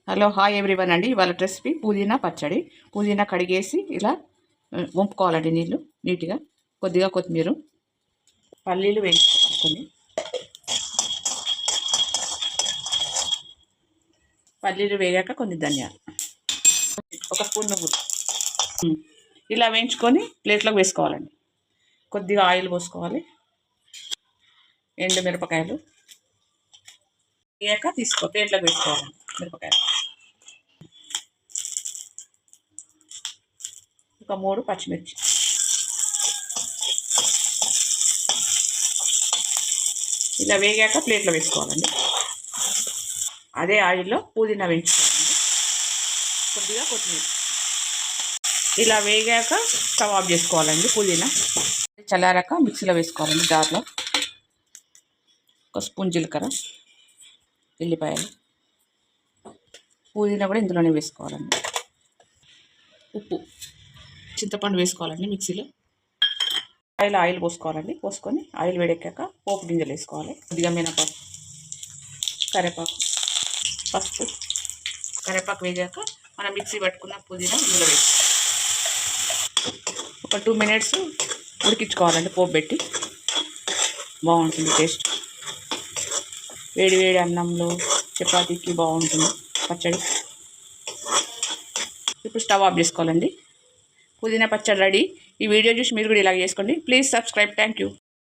Hello hi everyone అండి. ఇవాళ recipe పుదీనా పచ్చడి. పుదీనా కడిగేసి ఇలా వంపుకోవాలండి నీళ్ళు నీట్గా. కొద్దిగా కొత్తిమీర, పల్లీలు వేయించుకోవాలి కొన్ని. పల్లీలు వేగాక కొన్ని ధనియాలు, ఒక స్పూన్ నువ్వులు ఇలా వేయించుకొని ప్లేట్లోకి వేసుకోవాలండి. కొద్దిగా ఆయిల్ పోసుకోవాలి. ఎండు మిరపకాయలు వేగాక ప్లేట్లోకి వేసుకోవాలండి. మిరపకాయలు ఒక 3 పచ్చిమిర్చి, ఇలా వేగాక ప్లేట్లో వేసుకోవాలండి. అదే ఆయిల్లో పుదీనా వేయించుకోవాలండి. కొద్దిగా కొత్తిమీర ఇలా వేగాక స్టవ్ ఆఫ్ చేసుకోవాలండి. పుదీనా చల్లారాక మిక్సీలో వేసుకోవాలండి. జార్లో ఒక స్పూన్ జీలకర్ర, ఎల్లిపాయలు, పుదీనా కూడా ఇందులోనే వేసుకోవాలండి. ఉప్పు, చింతపండు వేసుకోవాలండి. మిక్సీలో ఆయిల్ పోసుకోవాలండి. పోసుకొని ఆయిల్ వేడెక్కాక పోపు గింజలు వేసుకోవాలి. కొద్దిగా మినపప్పు, కరివేపాకు, పసుపు. కరివేపాకు వేగాక మనం మిక్సీ పట్టుకున్న పుదీనా ఇందులో వేసి ఒక 2 minutes ఉడికించుకోవాలండి. పోపు పెట్టి బాగుంటుంది టేస్ట్. వేడి వేడి అన్నంలో, చపాతీకి బాగుంటుంది పచ్చడి. ఇప్పుడు స్టవ్ ఆఫ్ చేసుకోవాలండి. పుదీనా పచ్చడి రెడీ. ఈ వీడియో చూసి మీరు కూడా ఇలా చేసుకోండి. Please subscribe. Thank you.